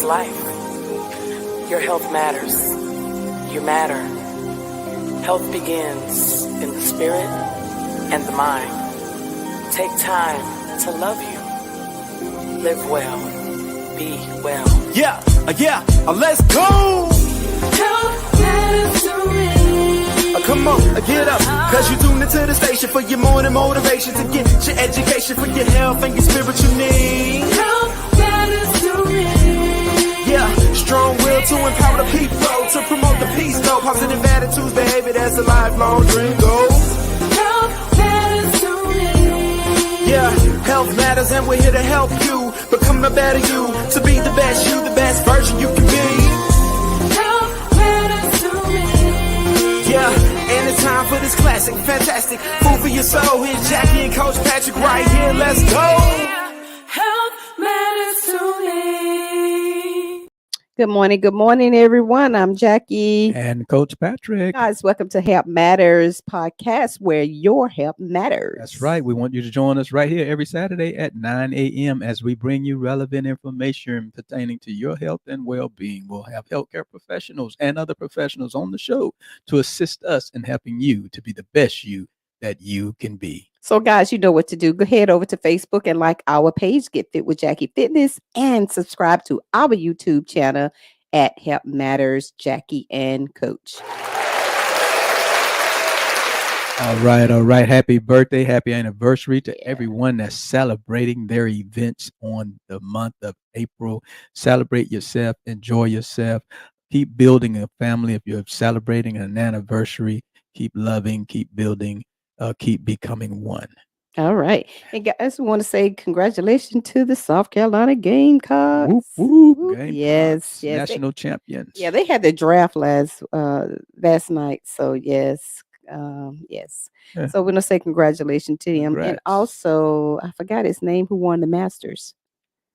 life. Your health matters. You matter. Health begins in the spirit and the mind. Take time to love you. Live well. Be well. Let's go. Health matters to me. Come on, get up, cause you tuned into the station for your morning motivation to get your education for your health and your spiritual needs. Health matters to me. Strong will to empower the people, to promote the peace, though. Positive attitudes, behavior, that's a lifelong dream goal. Health matters to me. Health matters and we're here to help you become a better you, to be the best you, the best version you can be. Health matters to me. And it's time for this classic, fantastic food for your soul. Here's Jackie and Coach Patrick right here. Let's go. Health matters to me. Good morning, everyone. I'm Jackie. And Coach Patrick. Guys, welcome to Health Matters podcast, where your health matters. That's right. We want you to join us right here every Saturday at 9 a.m. as we bring you relevant information pertaining to your health and well-being. We'll have healthcare professionals and other professionals on the show to assist us in helping you to be the best you that you can be. So, guys, you know what to do. Go head over to Facebook and like our page, Get Fit with Jackie Fitness, and subscribe to our YouTube channel at Health Matters Jackie and Coach. All right. Happy birthday, happy anniversary to everyone that's celebrating their events on the month of April. Celebrate yourself, enjoy yourself, keep building a family. If you're celebrating an anniversary, keep loving, keep building. Keep becoming one. All right. And guys, we want to say congratulations to the South Carolina Gamecocks. Whoop, whoop. Gamecocks, Yes. national champions. Yeah, they had the draft last night. So yes. Yes. Yeah. So we're gonna say congratulations to him. Congrats. And also, I forgot his name, who won the Masters.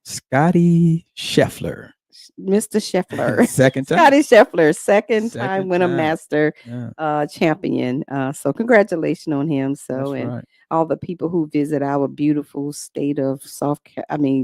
Scotty Scheffler. Mr. Scheffler. Second time. Scotty Scheffler, second time Second winner time. master champion. So congratulations on him. So That's and right. all the people who visit our beautiful state of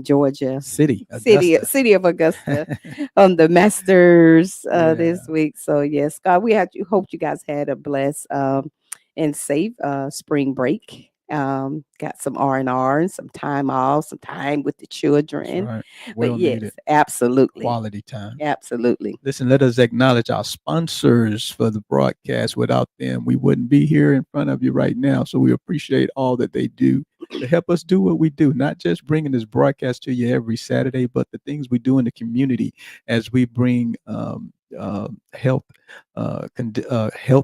Georgia. City Of Augusta on the Masters this Yeah. week. So yes, God, hope you guys had a blessed and safe spring break. Got some R&R and some time off, some time with the children. That's right. But Well yes, needed. absolutely. Quality time. Absolutely. Listen, let us acknowledge our sponsors for the broadcast. Without them, we wouldn't be here in front of you right now. So we appreciate all that they do to help us do what we do, not just bringing this broadcast to you every Saturday, but the things we do in the community as we bring health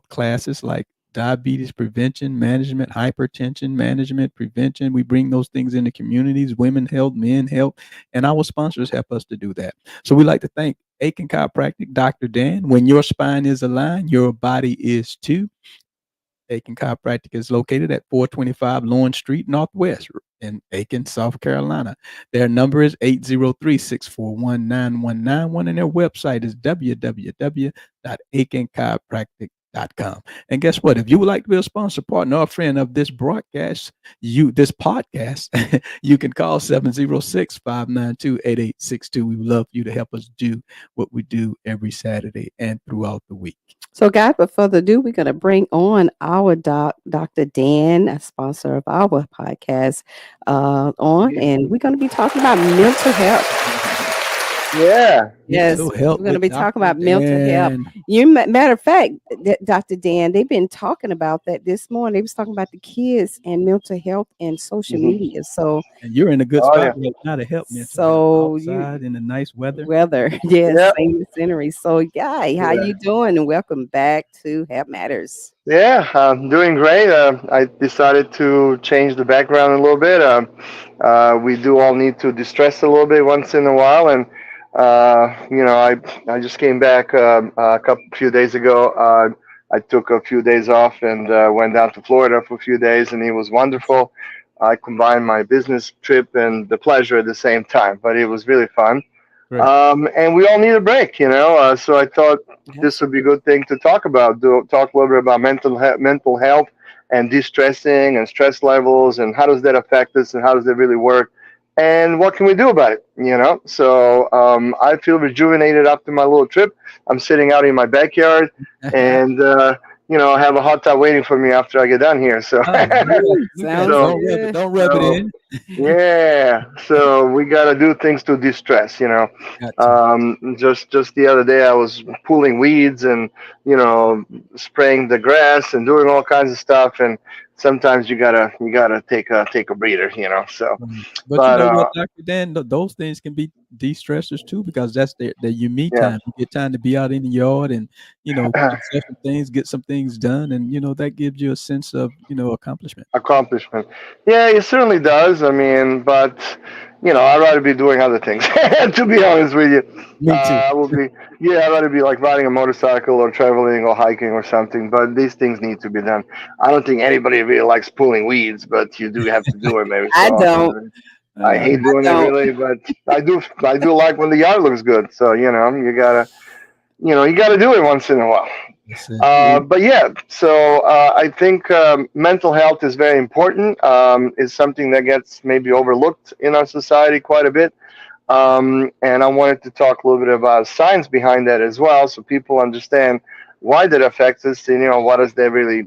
classes like diabetes prevention, management, hypertension management, prevention. We bring those things into communities, women health, men health, and our sponsors help us to do that. So we like to thank Aiken Chiropractic, Dr. Dan. When your spine is aligned, your body is too. Aiken Chiropractic is located at 425 Lawrence Street Northwest in Aiken, South Carolina. Their number is 803-641-9191, and their website is www.aikenchiropractic.com. And guess what? If you would like to be a sponsor, partner, or friend of this broadcast, this podcast, you can call 706-592-8862. We would love for you to help us do what we do every Saturday and throughout the week. So, guys, without further ado, we're going to bring on our Dr. Dan, a sponsor of our podcast, and we're going to be talking about mental health. Yeah. Yes, Mental we're health going to with be talking Dr. about mental health. Dan. Matter of fact, Dr. Dan, they've been talking about that this morning. They was talking about the kids and mental health and social media. So, And you're in a good Oh, spot yeah. right now to help mental So health outside in the nice weather. yes, Yep. same scenery. So, Guy, how Yeah. you doing? And welcome back to Health Matters. Yeah, I'm doing great. I decided to change the background a little bit. We do all need to distress a little bit once in a while, and I just came back a few days ago. I took a few days off and went down to Florida for a few days, and it was wonderful. I combined my business trip and the pleasure at the same time, but it was really fun. Right. And we all need a break, so I thought this would be a good thing to talk about. Talk a little bit about mental health and de-stressing and stress levels, and how does that affect us, and how does it really work and what can we do about it? So I feel rejuvenated after my little trip. I'm sitting out in my backyard, and I have a hot tub waiting for me after I get done here. So, Oh, yeah. Okay. Sounds so, good. Don't rub it so in. yeah. So we gotta do things to distress. Got to. Just the other day I was pulling weeds and you know spraying the grass and doing all kinds of stuff, and sometimes you gotta take a breather. So, Right. But you but know what, Dr. Dan, those things can be de-stressors too, because that's their your me yeah. time. You get time to be out in the yard and, fix up some things, get some things done, and that gives you a sense of, accomplishment. Accomplishment. Yeah, it certainly does. I mean, but I'd rather be doing other things. To be honest with you, Me too. I will be. Yeah, I'd rather be like riding a motorcycle or traveling or hiking or something. But these things need to be done. I don't think anybody really likes pulling weeds, but you do have to do it maybe I so don't. often. I Uh, hate I doing it don't. really, but I do. I do like when the yard looks good. So you gotta do it once in a while. that's it. But yeah, so I think mental health is very important. Is something that gets maybe overlooked in our society quite a bit. And I wanted to talk a little bit about science behind that as well, so people understand why that affects us. And, what is that really?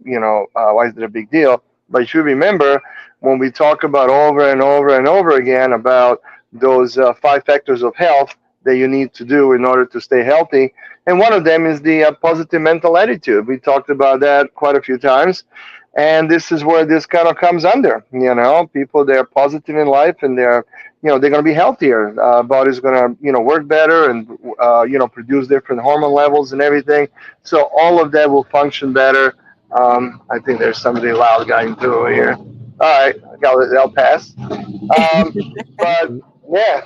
Why is it a big deal? But you should remember when we talk about over and over and over again about those 5 factors of health that you need to do in order to stay healthy. And one of them is the positive mental attitude. We talked about that quite a few times. And this is where this kind of comes under. People, they're positive in life, and they're going to be healthier. Body's going to, work better, and, produce different hormone levels and everything. So all of that will function better. I think there's somebody loud going through here. All right, I'll pass. But yeah,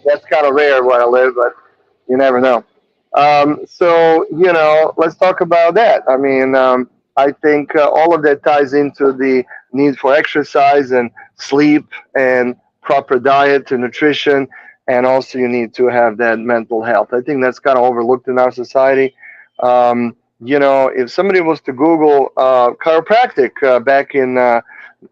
that's kind of rare where I live, but you never know. So, let's talk about that. I mean, I think all of that ties into the need for exercise and sleep and proper diet and nutrition. And also, you need to have that mental health. I think that's kind of overlooked in our society. If somebody was to Google chiropractic back in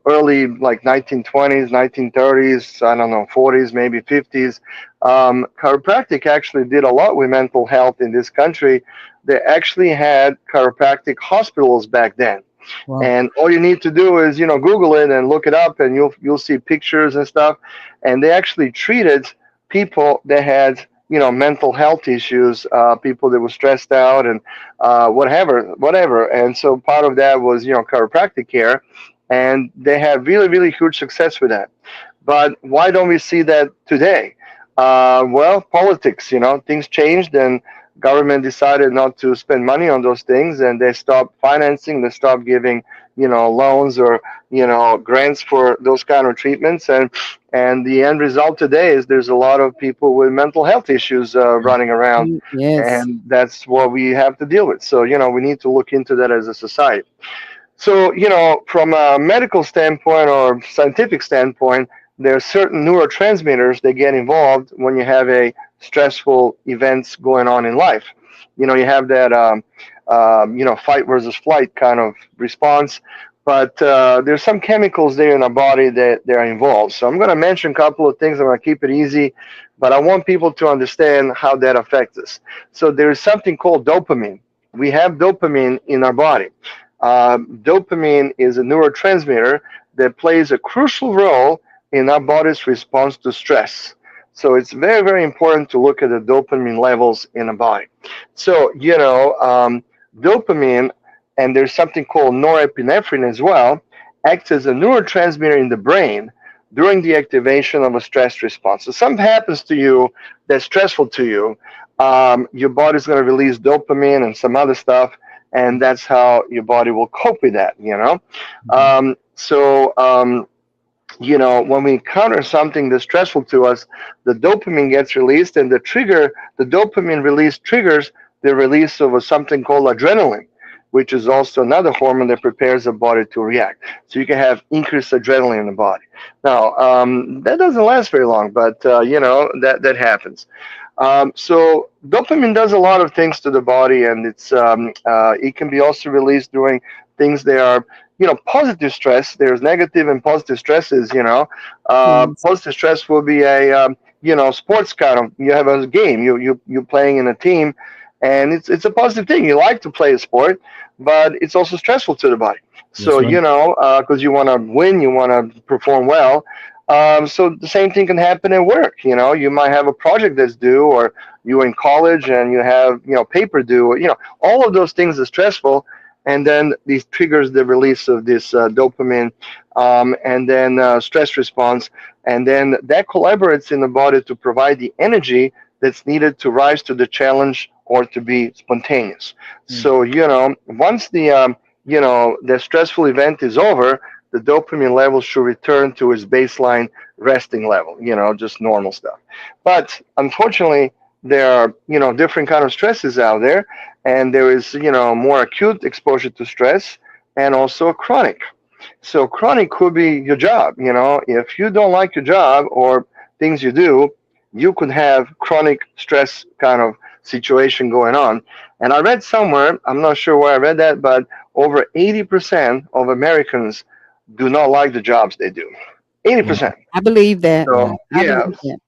early like 1920s, 1930s, I don't know, 40s, maybe 50s. Chiropractic actually did a lot with mental health in this country. They actually had chiropractic hospitals back then. Wow. And all you need to do is, Google it and look it up, and you'll see pictures and stuff. And they actually treated people that had, mental health issues, people that were stressed out and whatever. And so part of that was, chiropractic care, and they had really, really huge success with that. But why don't we see that today? Well, politics, things changed, and government decided not to spend money on those things, and they stopped financing, they stopped giving, loans or, grants for those kind of treatments. And the end result today is there's a lot of people with mental health issues running around, Yes. and that's what we have to deal with. So, we need to look into that as a society. So, from a medical standpoint or scientific standpoint, there are certain neurotransmitters that get involved when you have a stressful events going on in life. You have that, fight versus flight kind of response, but there's some chemicals there in our body that they're involved. So I'm going to mention a couple of things. I'm going to keep it easy, but I want people to understand how that affects us. So there is something called dopamine. We have dopamine in our body. Dopamine is a neurotransmitter that plays a crucial role in our body's response to stress. So it's very, very important to look at the dopamine levels in the body. So, dopamine, and there's something called norepinephrine as well, acts as a neurotransmitter in the brain during the activation of a stress response. So something happens to you that's stressful to you, your body's going to release dopamine and some other stuff, and that's how your body will cope with that, when we encounter something that's stressful to us, the dopamine gets released, and the dopamine release triggers the release of something called adrenaline, which is also another hormone that prepares the body to react. So you can have increased adrenaline in the body. Now, that doesn't last very long, but, that happens. So dopamine does a lot of things to the body, and it can be also released during things that are, positive stress. There's negative and positive stresses. Yes. Positive stress will be a sports kind of. You have a game. You playing in a team, and it's a positive thing. You like to play a sport, but it's also stressful to the body. That's So right. because you want to win, you want to perform well. So the same thing can happen at work. You might have a project that's due, or you're in college and you have paper due. All of those things are stressful, and then these triggers the release of this dopamine, and then stress response, and then that collaborates in the body to provide the energy that's needed to rise to the challenge or to be spontaneous. Mm. So once the stressful event is over, the dopamine level should return to its baseline resting level, just normal stuff. But unfortunately, there are different kind of stresses out there, and there is more acute exposure to stress and also chronic. So chronic could be your job. If you don't like your job or things you do, you could have chronic stress kind of situation going on. And I read somewhere, I'm not sure where I read that, but over 80% of Americans do not like the jobs they do. Wow. 80%. I believe that. So I yeah. believe that.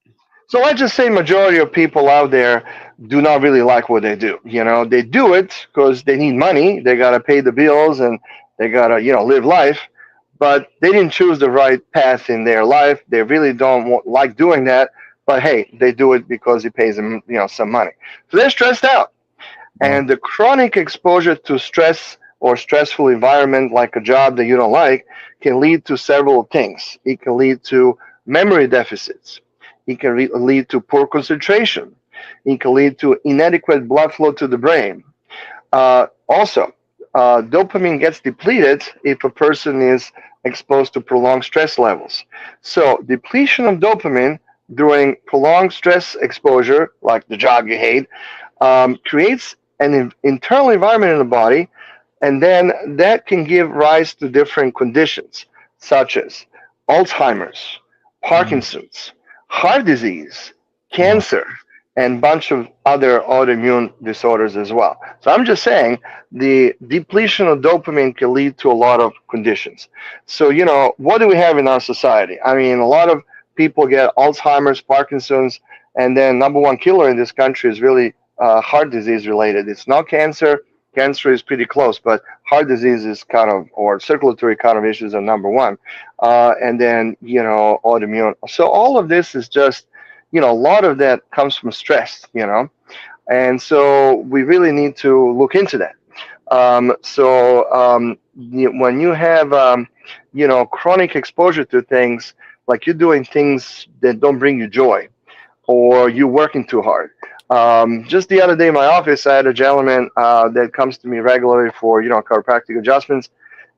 So let's just say majority of people out there do not really like what they do. They do it because they need money. They got to pay the bills and they got to, live life. But they didn't choose the right path in their life. They really don't like doing that. But hey, they do it because it pays them, some money. So they're stressed out. Wow. And the chronic exposure to stress or stressful environment, like a job that you don't like, can lead to several things. It can lead to memory deficits. It can lead to poor concentration. It can lead to inadequate blood flow to the brain. Also, dopamine gets depleted if a person is exposed to prolonged stress levels. So, depletion of dopamine during prolonged stress exposure, like the job you hate, creates an internal environment in the body, and then that can give rise to different conditions, such as Alzheimer's, Mm. Parkinson's, heart disease, Wow. cancer, and bunch of other autoimmune disorders as well. So I'm just saying the depletion of dopamine can lead to a lot of conditions. So, what do we have in our society? I mean, a lot of people get Alzheimer's, Parkinson's, and then number one killer in this country is really heart disease related. It's not cancer. Cancer is pretty close, but heart disease is kind of, or circulatory kind of issues are number one. And then, autoimmune. So all of this is just, a lot of that comes from stress. And so we really need to look into that. When you have, chronic exposure to things, like you're doing things that don't bring you joy, or you're working too hard. Just the other day in my office, I had a gentleman that comes to me regularly for, chiropractic adjustments.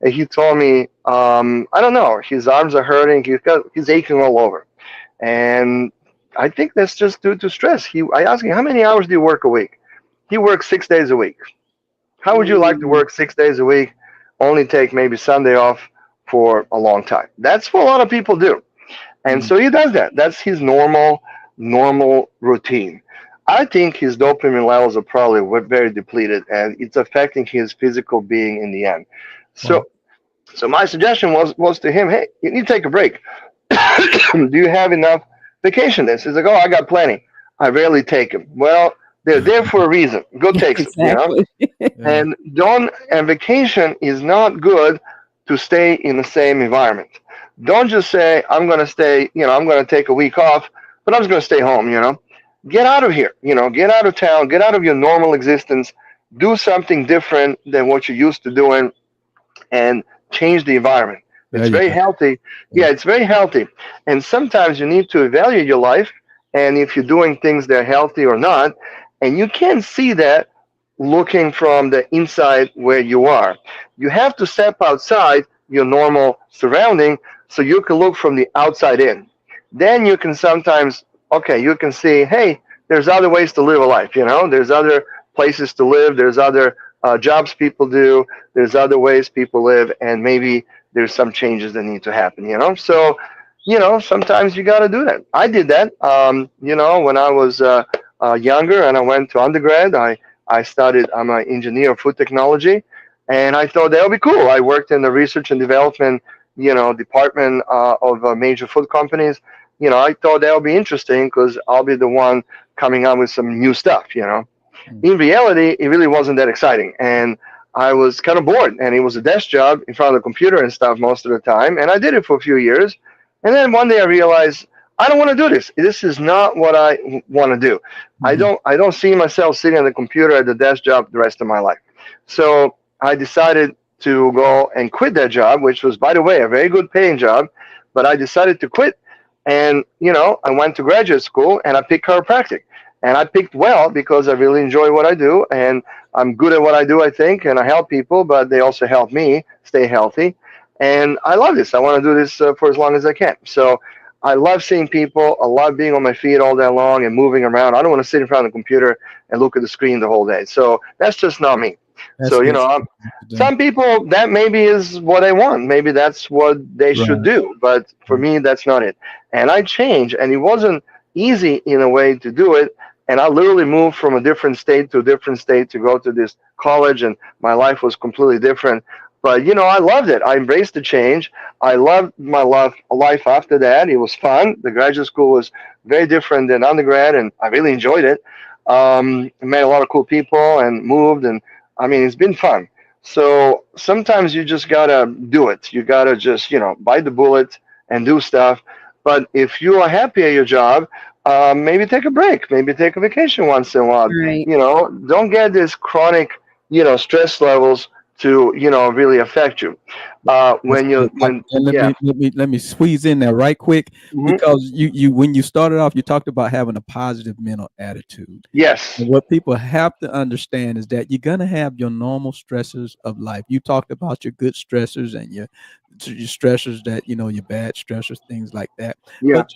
And he told me, I don't know, his arms are hurting. He's aching all over. And I think that's just due to stress. I asked him, how many hours do you work a week? He works 6 days a week. How would you like to Mm. work 6 days a week, only take maybe Sunday off for a long time? That's what a lot of people do. And Mm. so he does that. That's his normal routine. I think his dopamine levels are probably very depleted, and it's affecting his physical being in the end. Wow. So my suggestion was to him, hey, you need to take a break. Do you have enough vacation days? He's like, oh, I got plenty. I rarely take them. Well, they're there for a reason. Go take some. Exactly. Yeah. And vacation is not good to stay in the same environment. Don't just say, I'm going to stay, I'm going to take a week off, but I'm just going to stay home. Get out of here, get out of town, get out of your normal existence, do something different than what you're used to doing, and change the environment. There It's you very go. healthy. Yeah. Yeah, it's very healthy. And sometimes you need to evaluate your life and if you're doing things that are healthy or not. And you can't see that looking from the inside where you are. You have to step outside your normal surrounding so you can look from the outside in. Then you can sometimes, okay, you can see, hey, there's other ways to live a life. There's other places to live. There's other jobs people do. There's other ways people live, and maybe there's some changes that need to happen. So, sometimes you got to do that. I did that. When I was younger and I went to undergrad, I studied. I'm an engineer of food technology, And I thought that would be cool. I worked in the research and development, department of major food companies. I thought that would be interesting because I'll be the one coming up with some new stuff. Mm. In reality, it really wasn't that exciting. And I was kind of bored. And it was a desk job in front of the computer and stuff most of the time. And I did it for a few years. And then one day I realized I don't want to do this. This is not what I want to do. Mhm. I don't see myself sitting at the computer at the desk job the rest of my life. So I decided to go and quit that job, which was, by the way, a very good paying job. But I decided to quit. And, I went to graduate school and I picked chiropractic. And I picked well because I really enjoy what I do. And I'm good at what I do, I think. And I help people, but they also help me stay healthy. And I love this. I want to do this for as long as I can. So I love seeing people. I love being on my feet all day long and moving around. I don't want to sit in front of the computer and look at the screen the whole day. So that's just not me. That's So, what some people, that maybe is what they want. Maybe that's what they should right. do. But for me, that's not it. And I changed, and it wasn't easy in a way to do it. And I literally moved from a different state to a different state to go to this college, and my life was completely different. But, I loved it. I embraced the change. I loved my life after that. It was fun. The graduate school was very different than undergrad, and I really enjoyed it. I met a lot of cool people and moved, and I mean, it's been fun. So sometimes you just gotta do it. You gotta just, bite the bullet and do stuff. But if you are happy at your job, maybe take a break. Maybe take a vacation once in a while. Right. Don't get this chronic, stress levels to, really affect you. That's When you, good. And when, let yeah. me squeeze in there right quick, Mhm. because you when you started off, you talked about having a positive mental attitude. Yes. And what people have to understand is that you're gonna have your normal stressors of life. You talked about your good stressors and your stressors that your bad stressors, things like that. Yeah. But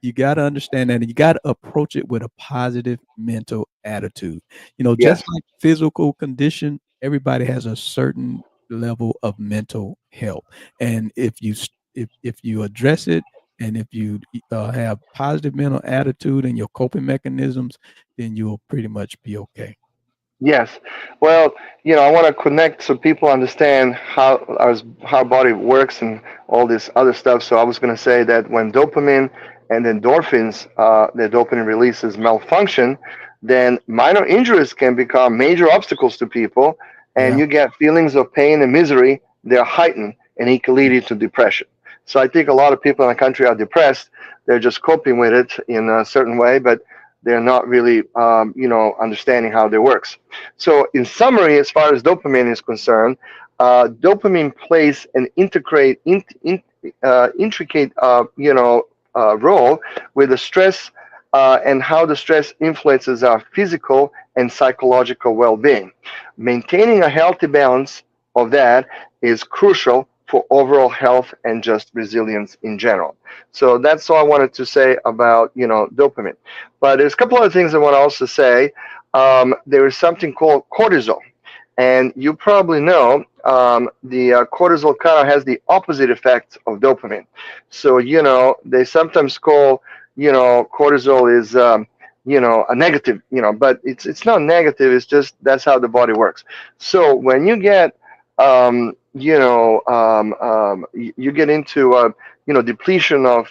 you got to understand that, and you got to approach it with a positive mental attitude. Yes. Just like physical condition, everybody has a certain level of mental health, and if you address it, and if you have positive mental attitude and your coping mechanisms, then you'll pretty much be okay. Yes. Well, I want to connect so people understand how body works and all this other stuff. So I was going to say that when dopamine and endorphins, the dopamine releases malfunction, then minor injuries can become major obstacles to people, and Yeah. you get feelings of pain and misery. They're heightened, and it can lead you to depression. So I think a lot of people in the country are depressed. They're just coping with it in a certain way, but they're not really, understanding how it works. So, in summary, as far as dopamine is concerned, dopamine plays an intricate, role with the stress and how the stress influences our physical and psychological well-being. Maintaining a healthy balance of that is crucial for overall health and just resilience in general. So that's all I wanted to say about dopamine. But there's a couple other things I want to also say. There is something called cortisol, and you probably know the cortisol kind of has the opposite effect of dopamine. So they sometimes call cortisol is a negative, but it's not negative. It's just that's how the body works. So when you get you get into depletion of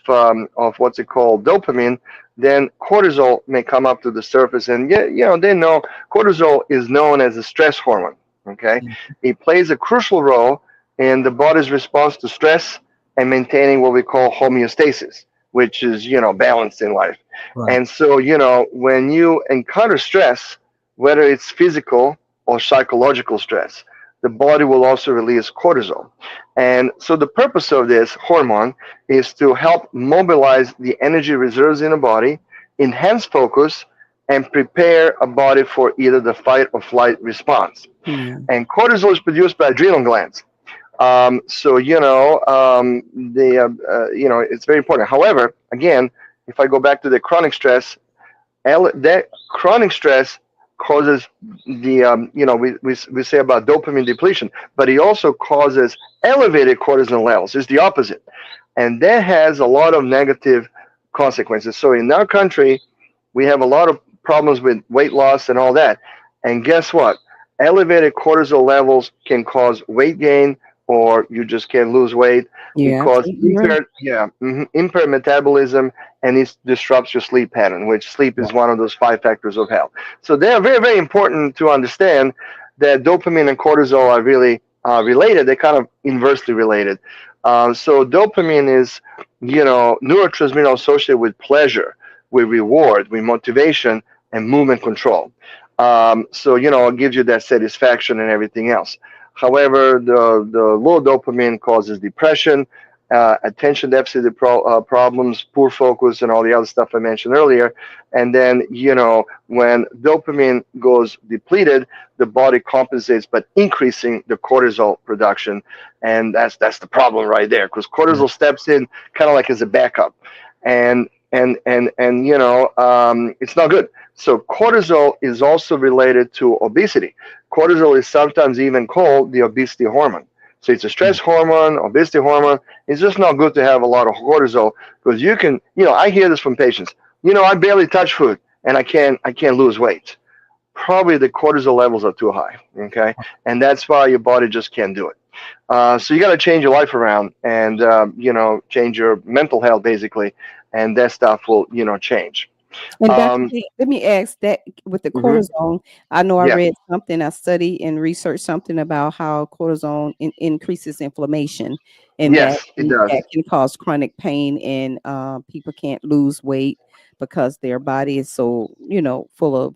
what's it called, dopamine, then cortisol may come up to the surface. And they know cortisol is known as a stress hormone. Okay, it plays a crucial role in the body's response to stress and maintaining what we call homeostasis, which is balance in life. Right. And so when you encounter stress, whether it's physical or psychological stress, the body will also release cortisol. And so the purpose of this hormone is to help mobilize the energy reserves in the body, enhance focus, and prepare a body for either the fight or flight response. And cortisol is produced by adrenal glands. So it's very important. However, again, if I go back to the chronic stress, that chronic stress causes the we say about dopamine depletion, but it also causes elevated cortisol levels. It's the opposite, and that has a lot of negative consequences. So in our country, we have a lot of problems with weight loss and all that. And guess what? elevated cortisol levels can cause weight gain, or you just can't lose weight. It You're causes absolutely right. impaired metabolism, and it disrupts your sleep pattern, which sleep is one of those 5 factors of health. So they are very, very important to understand that dopamine and cortisol are really related. They're kind of inversely related. So dopamine is, neurotransmitter associated with pleasure, with reward, with motivation, and movement control. So it gives you that satisfaction and everything else. However, the low dopamine causes depression, attention deficit problems, poor focus, and all the other stuff I mentioned earlier. And then, when dopamine goes depleted, the body compensates by increasing the cortisol production, and that's the problem right there, because cortisol steps in kind of like as a backup, and it's not good. So cortisol is also related to obesity. Cortisol is sometimes even called the obesity hormone. So it's a stress hormone, obesity hormone. It's just not good to have a lot of cortisol, because you can, I hear this from patients. I barely touch food and I can't lose weight. Probably the cortisol levels are too high. Okay, and that's why your body just can't do it. So you got to change your life around, and change your mental health basically, and that stuff will change. And Dr. Um, J, let me ask that with the mhm. cortisone, I know I Yeah. read something, I studied and researched something about how cortisone increases inflammation, and that Yes, it does. that can cause chronic pain, and people can't lose weight because their body is so, full of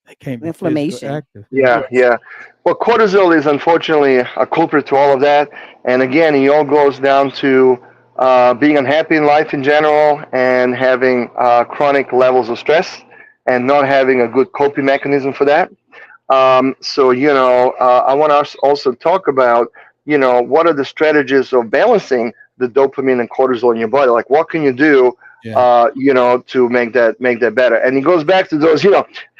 They can't be physical inflammation. active. Yeah. Yeah, Yes. yeah. Well, cortisol is unfortunately a culprit to all of that. And again, it all goes down to being unhappy in life in general, and having chronic levels of stress, and not having a good coping mechanism for that. So, I want to also talk about, what are the strategies of balancing the dopamine and cortisol in your body? Like, what can you do, Yeah. to make that better? And it goes back to those,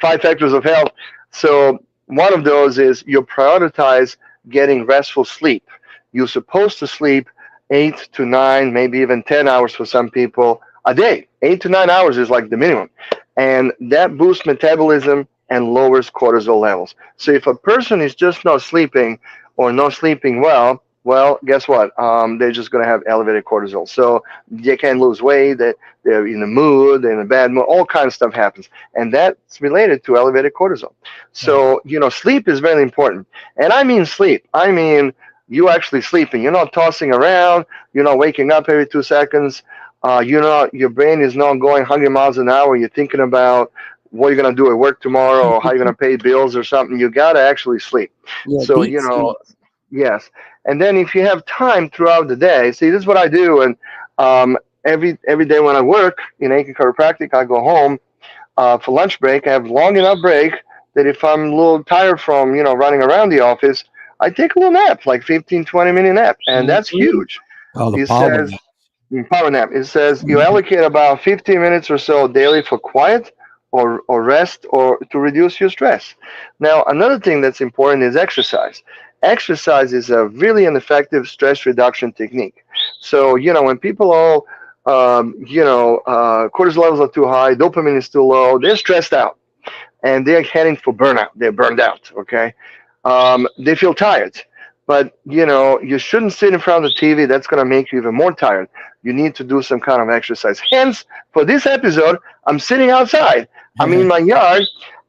5 factors of health. So one of those is you prioritize getting restful sleep. You're supposed to sleep 8 to 9, maybe even 10 hours for some people a day. 8 to 9 hours is like the minimum. And that boosts metabolism and lowers cortisol levels. So if a person is just not sleeping, or not sleeping well, guess what? They're just going to have elevated cortisol. So they can't lose weight. They're in a mood, they're in a bad mood. All kinds of stuff happens, and that's related to elevated cortisol. So sleep is very important, and I mean sleep. I mean you actually sleeping. You're not tossing around. You're not waking up every 2 seconds. Your brain is not going 100 miles an hour. You're thinking about what you're going to do at work tomorrow, or how you're going to pay bills or something. You got to actually sleep. Yeah, So, deep sleep. yes. And then if you have time throughout the day, see, this is what I do. And every day when I work in Aiken Chiropractic, I go home for lunch break. I have long enough break that if I'm a little tired from, running around the office, I take a little nap, like 15, 20-minute nap. And that's huge. All the It power says, nap. power nap. It says you allocate about 15 minutes or so daily for quiet, or rest, or to reduce your stress. Now, another thing that's important is exercise. Exercise is a really an effective stress reduction technique. So, when people all, cortisol levels are too high, dopamine is too low, they're stressed out, and they're heading for burnout. They're burned out, okay? They feel tired. But, you shouldn't sit in front of the TV. That's going to make you even more tired. You need to do some kind of exercise. Hence, for this episode, I'm sitting outside. I'm in my yard,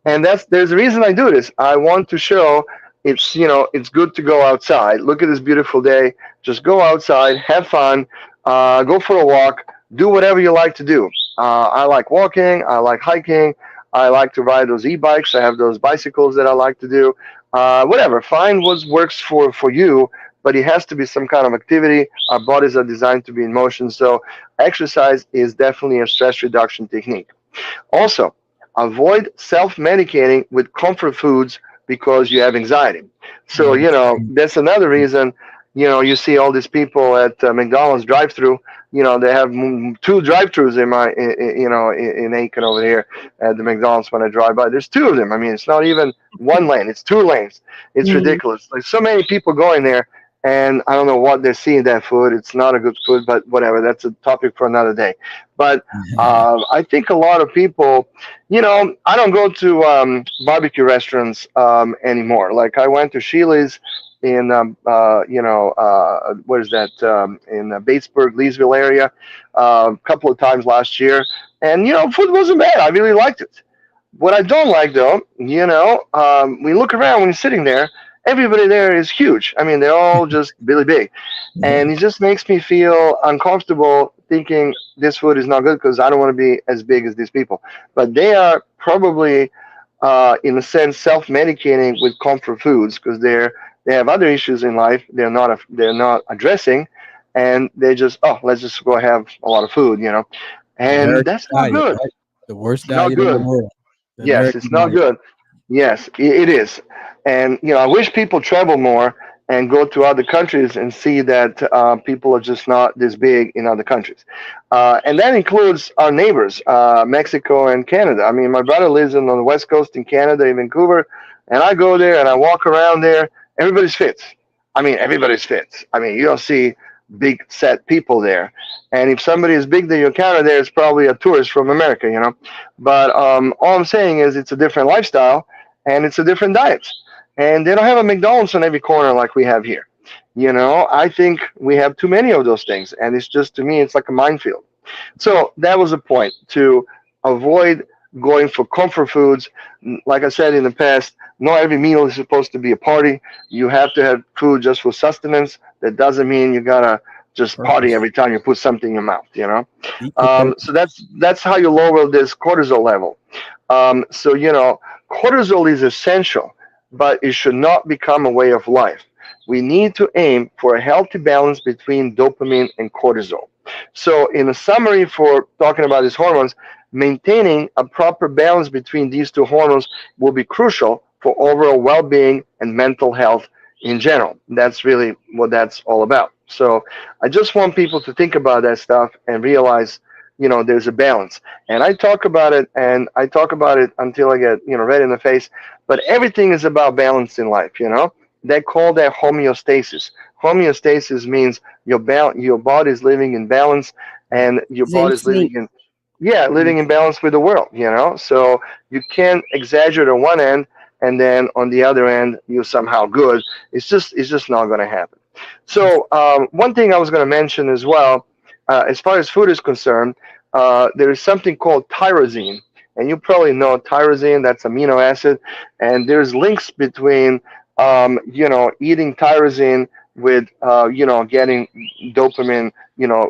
and there's a reason I do this. I want to show it's good to go outside. Look at this beautiful day. Just go outside, have fun, go for a walk, do whatever you like to do. I like walking. I like hiking. I like to ride those e-bikes. I have those bicycles that I like to do. Whatever, find what works for you, but it has to be some kind of activity. Our bodies are designed to be in motion, so exercise is definitely a stress reduction technique. Also, avoid self-medicating with comfort foods because you have anxiety. So, that's another reason, you see all these people at McDonald's drive-through. They have 2 drive-thrus in Aiken over here at the McDonald's when I drive by. There's 2 of them. I mean, it's not even 1 lane. It's 2 lanes. It's ridiculous. Like, so many people going there, And I don't know what they see in that food. It's not a good food, but whatever. That's a topic for another day. But I think a lot of people, I don't go to barbecue restaurants anymore. Like I went to Sheely's in, what is that, in Batesburg, Leesville area a couple of times last year. And, food wasn't bad. I really liked it. What I don't like, though, when you look around when you're sitting there, everybody there is huge. I mean, they're all just really big. And it just makes me feel uncomfortable thinking this food is not good because I don't want to be as big as these people. But they are probably, in a sense, self-medicating with comfort foods because they have other issues in life they're not addressing, and they just let's just go have a lot of food, and American that's not diet, good. right? The worst It's not diet in the good. world. The Yes, it's American not diet. good. Yes, it is. And, I wish people travel more and go to other countries and see that people are just not this big in other countries. And that includes our neighbors, Mexico and Canada. I mean, my brother lives on the West Coast in Canada, in Vancouver, and I go there and I walk around there. Everybody's fit. I mean, everybody's fit. I mean, you don't see big set people there. And if somebody is big that you encounter there, it's probably a tourist from America, But all I'm saying is it's a different lifestyle and it's a different diet. And they don't have a McDonald's on every corner like we have here. I think we have too many of those things. And it's just, to me, it's like a minefield. So that was a point to avoid going for comfort foods. Like I said in the past, not every meal is supposed to be a party. You have to have food just for sustenance. That doesn't mean you gotta just party Purpose. every time you put something in your mouth. Eat for purpose. So that's how you lower this cortisol level. Cortisol is essential, but it should not become a way of life. We need to aim for a healthy balance between dopamine and cortisol. So, in a summary for talking about these hormones, maintaining a proper balance between these two hormones will be crucial for overall well being and mental health in general. That's really what that's all about. So, I just want people to think about that stuff and realize, there's a balance. And I talk about it until I get, red in the face. But everything is about balance in life, They call that homeostasis. Homeostasis means your body is living in balance, and your Zen body is living sleep. in living in balance with the world. So you can't exaggerate on one end, and then on the other end you're somehow good. It's just not going to happen. So one thing I was going to mention as well, as far as food is concerned, there is something called tyrosine, and you probably know tyrosine. That's amino acid, and there's links between eating tyrosine with getting dopamine.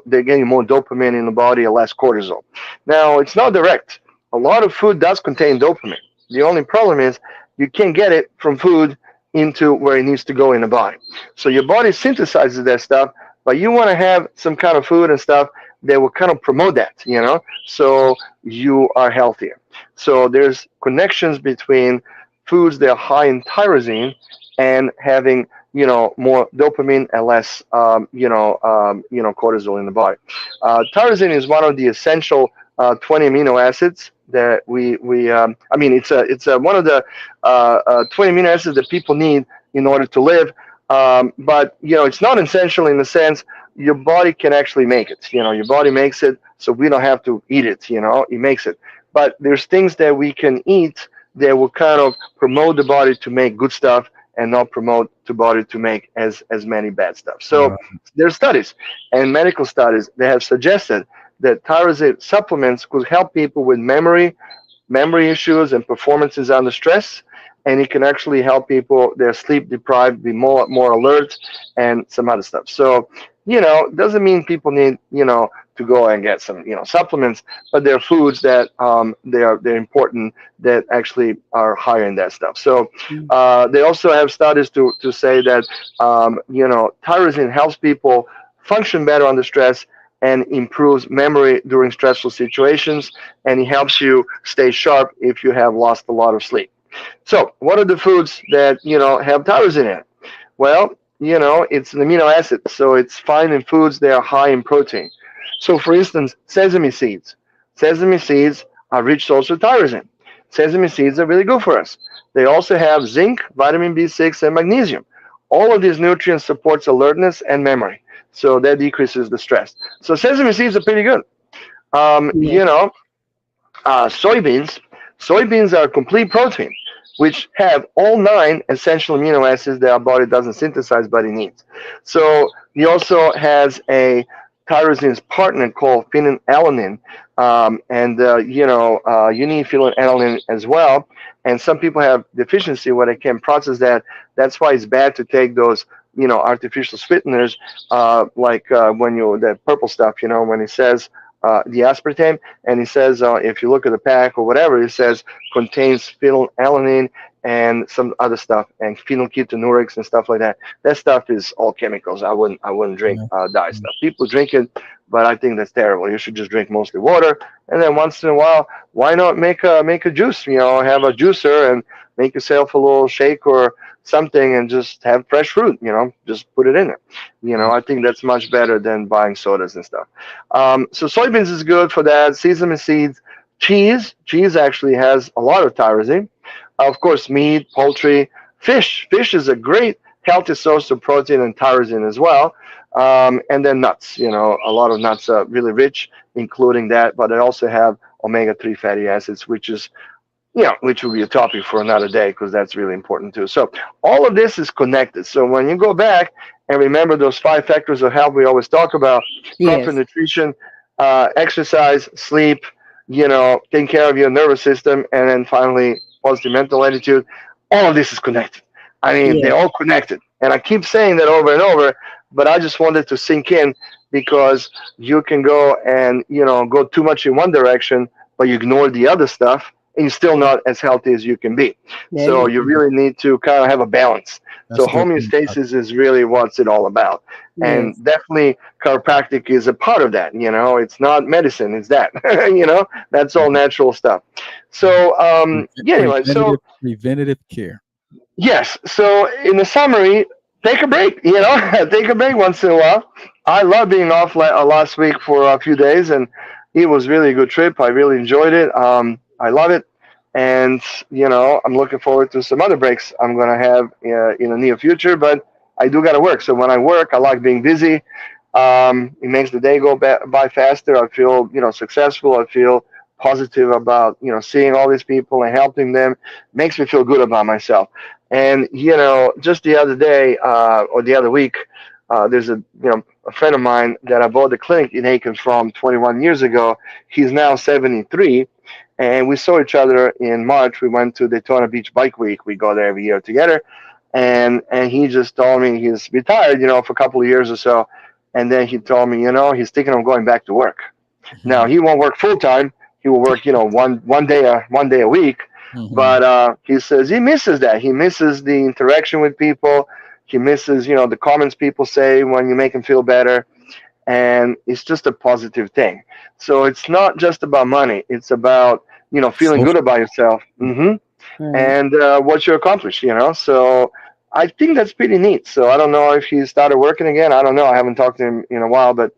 They're getting more dopamine in the body and less cortisol. Now it's not direct. A lot of food does contain dopamine. The only problem is you can't get it from food into where it needs to go in the body. So your body synthesizes that stuff, but you want to have some kind of food and stuff that will kind of promote that, so you are healthier. So there's connections between foods that are high in tyrosine and having more dopamine and less cortisol in the body. Tyrosine is one of the essential 20 amino acids that it's one of the 20 amino acids that people need in order to live. But it's not essential in the sense your body can actually make it. Your body makes it, so we don't have to eat it. It makes it. But there's things that we can eat that will kind of promote the body to make good stuff and not promote the body to make as many bad stuff. So there's studies and medical studies that have suggested that tyrosine supplements could help people with memory issues and performances under stress, and it can actually help people that are sleep deprived be more alert and some other stuff. So doesn't mean people need to go and get some supplements, but there are foods that they're important that actually are higher in that stuff. So they also have studies to say that tyrosine helps people function better under stress and improves memory during stressful situations, and it helps you stay sharp if you have lost a lot of sleep. So what are the foods that have tyrosine in it? Well, it's an amino acid, so it's found in foods that are high in protein. So, for instance, sesame seeds. Sesame seeds are rich source of tyrosine. Sesame seeds are really good for us. They also have zinc, vitamin B6, and magnesium. All of these nutrients supports alertness and memory, so that decreases the stress. So sesame seeds are pretty good. Yes. You know, soybeans. Soybeans are complete protein, which have all 9 essential amino acids that our body doesn't synthesize but it needs. So he also has a tyrosine's partner called phenylalanine, and you need phenylalanine as well. And some people have deficiency where they can't process that. That's why it's bad to take those artificial sweeteners, when you that purple stuff. When it says the aspartame, and it says if you look at the pack or whatever, it says contains phenylalanine and some other stuff and phenylketonuria and stuff like that. That stuff is all chemicals. I wouldn't drink dye stuff. People drink it, but I think that's terrible. You should just drink mostly water, and then once in a while, why not make a juice? Have a juicer and make yourself a little shake or something, and just have fresh fruit. Just put it in it. I think that's much better than buying sodas and stuff. So soybeans is good for that. Sesame seeds, cheese actually has a lot of tyrosine. Of course, meat, poultry, fish. Fish is a great healthy source of protein and tyrosine as well. And then nuts. A lot of nuts are really rich, including that, but they also have omega-3 fatty acids, which will be a topic for another day because that's really important too. So all of this is connected. So when you go back and remember those 5 factors of health we always talk about: proper Yes. nutrition, exercise, sleep, taking care of your nervous system, and then finally positive mental attitude. All of this is connected. I mean, Yes. they're all connected. And I keep saying that over and over, but I just wanted to sink in because you can go and, go too much in one direction, but you ignore the other stuff and you're still not as healthy as you can be. There So you you really need to kind of have a balance. That's So good. homeostasis is really what's it all about. And Yes. definitely chiropractic is a part of that. It's not medicine, it's that. That's all natural stuff. So anyway, so Preventative care. yes. So in the summary, take a break. Take a break once in a while. I love being off last week for a few days, and it was really a good trip. I really enjoyed it. I love it, and I'm looking forward to some other breaks I'm gonna have in the near future. But I do gotta work. So when I work, I like being busy. It makes the day go by faster. I feel successful. I feel positive about seeing all these people and helping them. Makes me feel good about myself. And just the other day or the other week, there's a friend of mine that I bought the clinic in Aiken from 21 years ago. He's now 73, and we saw each other in March. We went to Daytona Beach Bike Week. We go there every year together, and he just told me he's retired, for a couple of years or so, and then he told me, he's thinking of going back to work. Now he won't work full time. He will work, one day a week. But he says he misses that. He misses the interaction with people. He misses, the comments people say when you make him feel better. And it's just a positive thing. So it's not just about money. It's about, feeling good about yourself. Right. And what you accomplish, So I think that's pretty neat. So I don't know if he started working again. I don't know. I haven't talked to him in a while, but,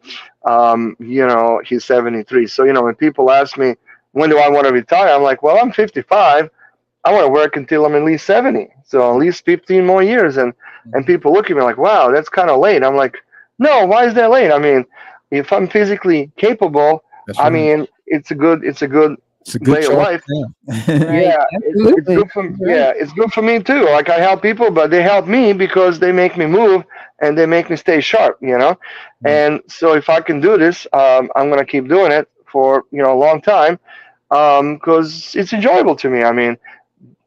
he's 73. So, when people ask me, when do I want to retire? I'm like, well, I'm 55. I want to work until I'm at least 70. So at least 15 more years. And people look at me like, wow, that's kind of late. I'm like, no, why is that late? I mean, if I'm physically capable, That's I right. mean, it's a good It's a way good of life. choice. Right. Yeah, it's Absolutely. good for Right. it's good for me too. Like I help people, but they help me because they make me move and they make me stay sharp. And so if I can do this, I'm gonna keep doing it for a long time, because it's enjoyable to me. I mean,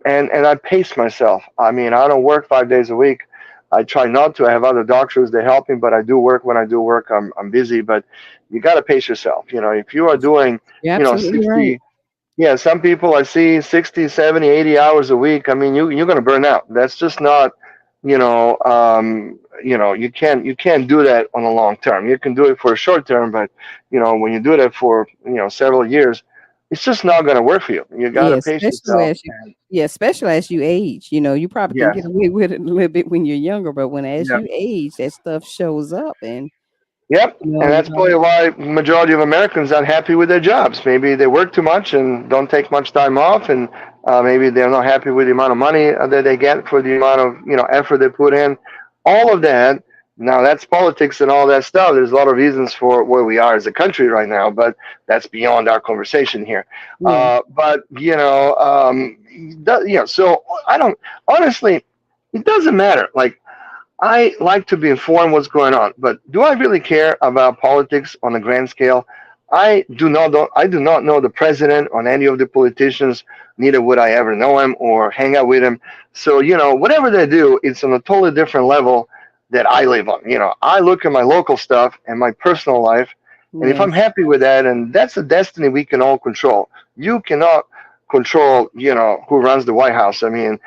and I pace myself. I mean, I don't work 5 days a week. I try not to. I have other doctors that help me, but I do work. When I do work, I'm busy. But you got to pace yourself. If you are doing, You're absolutely 60, right. yeah, some people I see 60, 70, 80 hours a week. I mean, you're going to burn out. That's just not, you can't do that on a long term. You can do it for a short term, but, when you do that for, several years, it's just not going to work for you. You got Yeah, to pace yourself. especially as you age. You probably can Yeah. get away with it a little bit when you're younger, but as Yeah. you age, that stuff shows up, and Yep, and you that's probably why majority of Americans aren't happy with their jobs. Maybe they work too much and don't take much time off, and maybe they're not happy with the amount of money that they get for the amount of effort they put in. all of that. Now that's politics and all that stuff. There's a lot of reasons for where we are as a country right now, but that's beyond our conversation here. Yeah. But so I don't honestly. It doesn't matter. Like I like to be informed what's going on, but do I really care about politics on a grand scale? I do not. I do not know the president or any of the politicians. Neither would I ever know him or hang out with him. So whatever they do, it's on a totally different level that I live on. I look at my local stuff and my personal life, and if I'm Yes. happy with that, and that's a destiny we can all control. You cannot control, who runs the White House. I mean,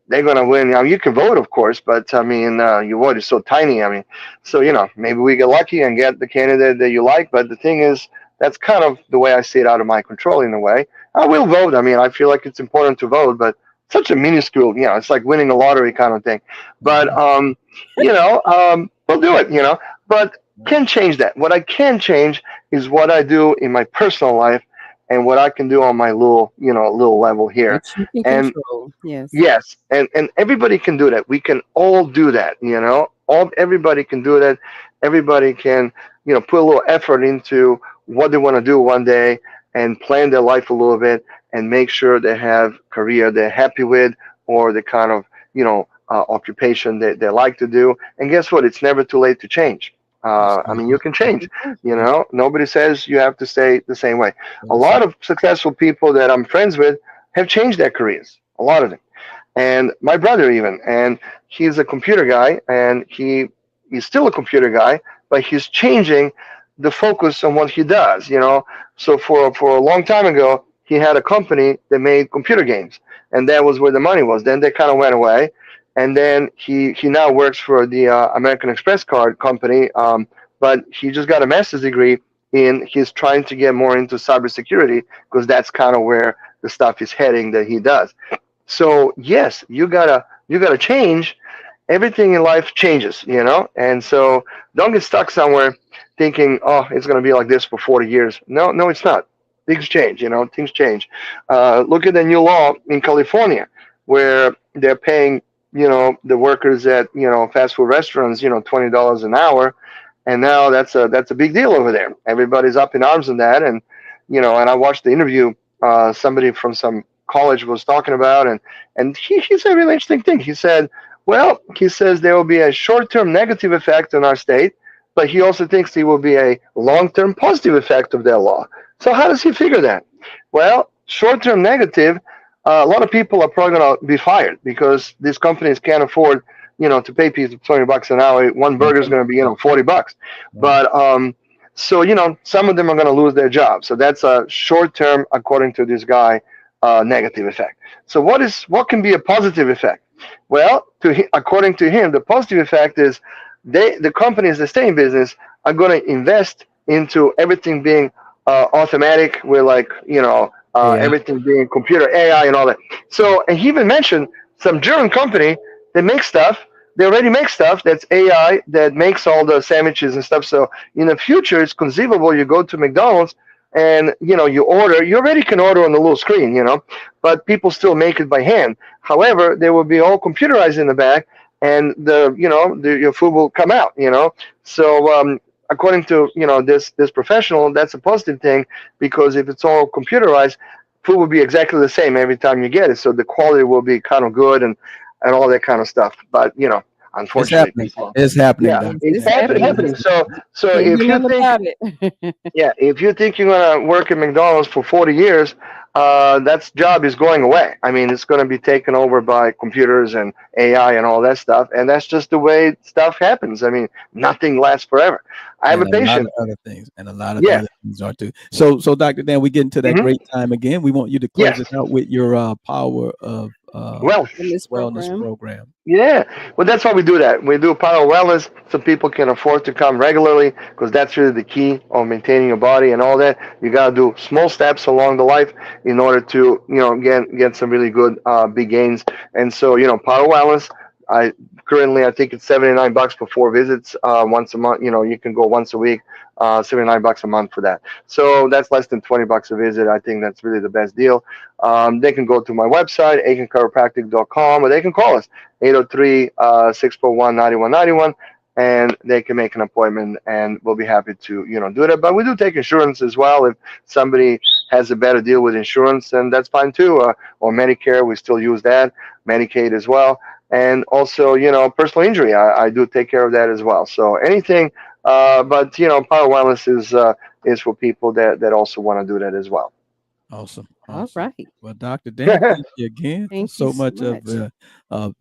they're gonna win. Now you can vote, of course, but I mean, your vote is so tiny. I mean, so maybe we get lucky and get the candidate that you like. But the thing is, that's kind of the way I see it out of my control in a way. I will vote. I mean, I feel like it's important to vote, but such a minuscule, it's like winning a lottery kind of thing. But we'll do it. But can change that. What I can change is what I do in my personal life and what I can do on my little level here. What you can And control. Yes. yes, and everybody can do that. We can all do that. Everybody can do that. Everybody can put a little effort into what they want to do one day and plan their life a little bit and make sure they have career they're happy with or the kind of occupation that they like to do. And guess what? It's never too late to change. I mean, you can change. Nobody says you have to stay the same way. A lot of successful people that I'm friends with have changed their careers. A lot of them. And my brother even, and he's a computer guy, and he's still a computer guy, but he's changing the focus on what he does. So for a long time ago, he had a company that made computer games, and that was where the money was. Then they kind of went away, and then he now works for the American Express card company, but he just got a master's degree in. He's trying to get more into cybersecurity because that's kind of where the stuff is heading that he does. So yes, you gotta change. Everything in life changes, and so don't get stuck somewhere thinking, oh, it's gonna be like this for 40 years. No, it's not. Things change, things change. Look at the new law in California where they're paying, the workers at, fast food restaurants, $20 an hour, and now that's a big deal over there. Everybody's up in arms on that, and and I watched the interview. Somebody from some college was talking about, and he said a really interesting thing. He said, well, he says there will be a short-term negative effect on our state, but he also thinks there will be a long-term positive effect of that law. So how does he figure that? Well, short-term negative, a lot of people are probably going to be fired because these companies can't afford, to pay people $20 an hour. One burger is going to be, $40. But so some of them are going to lose their job. So that's a short-term, according to this guy, negative effect. So what can be a positive effect? Well, according to him, the positive effect is the companies that stay in business are going to invest into everything being automatic, with everything being computer AI and all that. So, and he even mentioned some German company that makes stuff. They already make stuff that's AI that makes all the sandwiches and stuff. So in the future, it's conceivable you go to McDonald's and you order. You already can order on the little screen, but people still make it by hand. However, they will be all computerized in the back, and your food will come out. So according to this professional, that's a positive thing because if it's all computerized, food will be exactly the same every time you get it. So the quality will be kind of good and all that kind of stuff. But unfortunately, it's happening. Yeah, it's happening. So Say if you nothing think about it. if you think you're gonna work at McDonald's for 40 years, that job is going away. I mean, it's going to be taken over by computers and AI and all that stuff, and that's just the way stuff happens. I mean, nothing lasts forever. I have a patient. Lot of other things, and a lot of other things are too. So, Dr. Dan, we get into that great time again. We want you to close it out with your power of wellness program. Yeah, well, that's why we do that. We do power wellness so people can afford to come regularly because that's really the key of maintaining your body and all that. You got to do small steps along the life in order to get some really good big gains. And so power wellness, I Currently, I think it's $79 for 4 visits once a month. You know, you can go once a week, $79 a month for that. So that's less than $20 a visit. I think that's really the best deal. They can go to my website, aikenchiropractic.com, or they can call us 803-641-9191, and they can make an appointment, and we'll be happy to do that. But we do take insurance as well. If somebody has a better deal with insurance, and that's fine too. Or Medicare, we still use that. Medicaid as well, and also personal injury. I do take care of that as well. So anything, but Power Wellness is for people that also want to do that as well. Awesome. All Awesome. right. Well, Dr. Dan, thank you again for Thank so you so much of much. of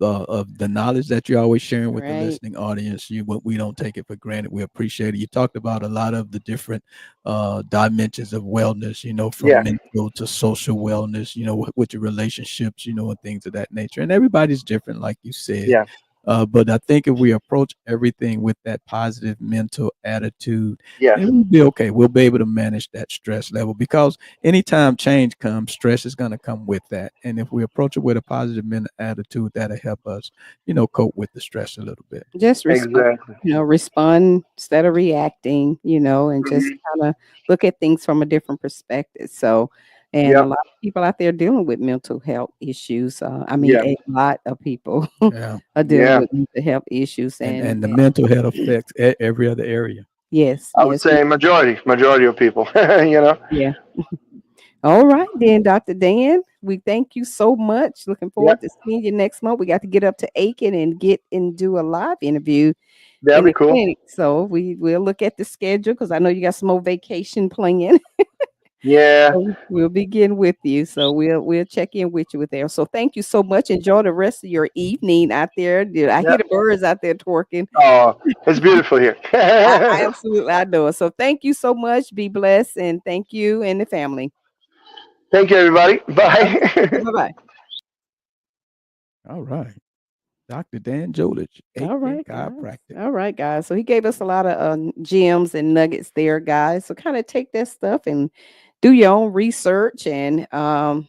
the knowledge that you're always sharing with the Right. listening audience. We don't take it for granted. We appreciate it. You talked about a lot of the different dimensions of wellness, from Yeah, mental to social wellness, with your relationships, and things of that nature. And everybody's different, like you said. yeah, But I think if we approach everything with that positive mental attitude, yes, and we'll be okay. We'll be able to manage that stress level, because anytime change comes, stress is going to come with that. And if we approach it with a positive mental attitude, that'll help us, cope with the stress a little bit. Just respond, exactly. respond instead of reacting, and just Mhm. kind of look at things from a different perspective. So, and a Yep. lot of people out there dealing with mental health issues. I mean, Yeah. a lot of people Yeah. are dealing Yeah. with mental health issues, And the mental health affects every other area. yes, I would yes, say majority of people. yeah. All right, then, Dr. Dan, we thank you so much. Looking Yeah, forward to seeing you next month. We got to get up to Aiken and get and do a live interview that'd in be the cool. clinic. So we'll look at the schedule because I know you got some more vacation plan. Yeah. So we'll begin with you. So we'll check in with you with there. So thank you so much. Enjoy the rest of your evening out there. Dude, I hear Yep. the birds out there twerking. Oh, it's beautiful here. I absolutely I know it. So thank you so much. Be blessed and thank you and the family. Thank you, everybody. Okay. Bye. Bye bye. All right. Dr. Dan Jolich, All Aiken right, guys. Chiropractic. All right, guys. So he gave us a lot of gems and nuggets there, guys. So kind of take that stuff and do your own research. And I'm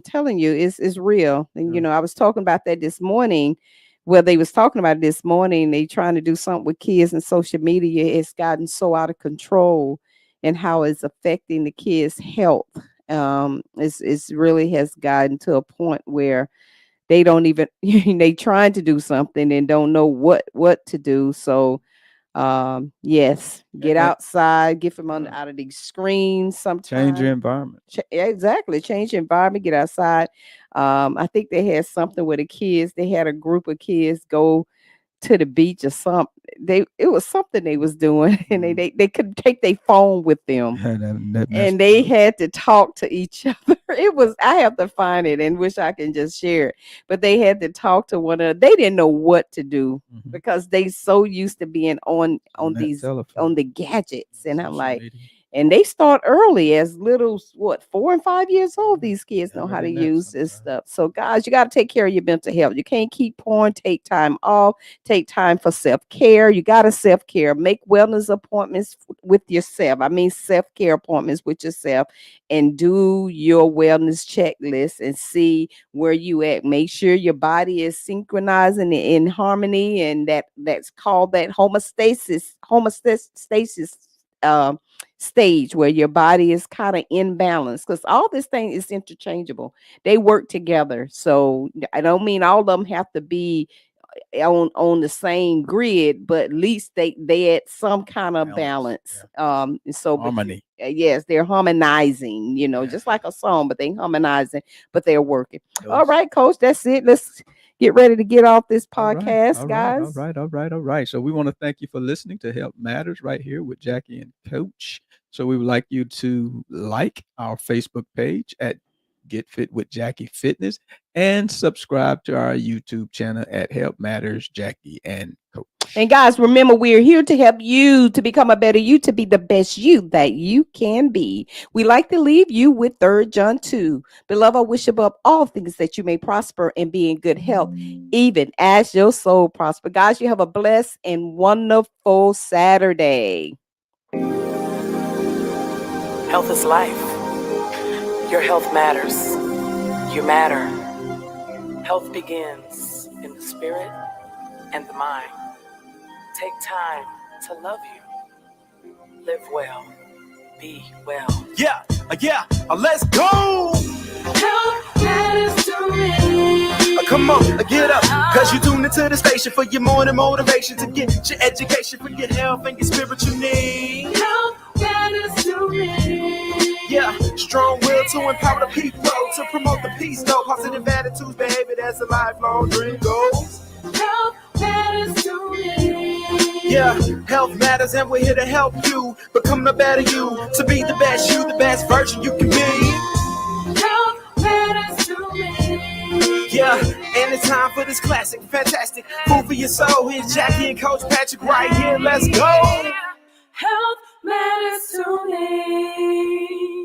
telling you, it's real. And Yeah. I was talking about that this morning. Well, they was talking about it this morning. They trying to do something with kids and social media. It's gotten so out of control, and how it's affecting the kids' health. It's really has gotten to a point where they don't even they trying to do something and don't know what to do. So yes, get And outside, get from under out of these screens change your sometimes. environment. Yeah, exactly, change your environment, get outside. I think they had something with the kids. They had a group of kids go to the beach or something. It was something they was doing, and they Mhm. they couldn't take their phone with them, That and messed they up. had to talk to each other. It was I have to find it and wish I can just share it. But they had to talk to one another. They didn't know what to do Mhm. because they so used to being On on that these on telephone, the gadgets. And I'm social like, media. and they start early as little what 4 and 5 years old. These kids Yeah, I know how to already know use this sometimes. stuff. So guys, you got to take care of your mental health. You can't keep pouring, take time off, take time for self-care. You got to self-care. Make wellness appointments with yourself. I mean self-care appointments with yourself, and do your wellness checklist and see where you at. Make sure your body is synchronizing in harmony, and that's called that homeostasis um stage where your body is kind of in balance, because all this thing is interchangeable. They work together. So I don't mean all of them have to be on the same grid, but at least they at some kind of Balance. balance. Yeah. So but Harmony. yes, they're harmonizing, Yeah. just like a song, but they harmonizing, but they're working. All Those. right, coach, that's it. Let's get ready to get off this All right. podcast, All right. All guys. right. All right. All right. So we want to thank you for listening to Help Matters right here with Jackie and Coach. So we would like you to like our Facebook page at Get Fit with Jackie Fitness, and subscribe to our YouTube channel at Help Matters Jackie and Coach. And guys, remember, we're here to help you to become a better you, to be the best you that you can be. We like to leave you with 3 John 2. Beloved, I wish above all things that you may prosper and be in good health, even as your soul prosper. Guys, you have a blessed and wonderful Saturday. Health is life. Your health matters. You matter. Health begins in the spirit and the mind. Take time to love you. Live well. Be well. Yeah, let's go. Health matters to me. Come on, get up, cause you tuned into the station for your morning motivation to get your education for your health and your spiritual needs. Health matters to me. Yeah, strong will to empower the people, to promote the peace, though. Positive attitudes, behavior, that's a lifelong dream goes. Health matters to me. Yeah, health matters and we're here to help you become the better you, to be the best you, the best version you can be. Health matters to me. Yeah, and it's time for this classic, fantastic food for your soul. Here's Jackie and Coach Patrick right here. Let's go. Health matters to me.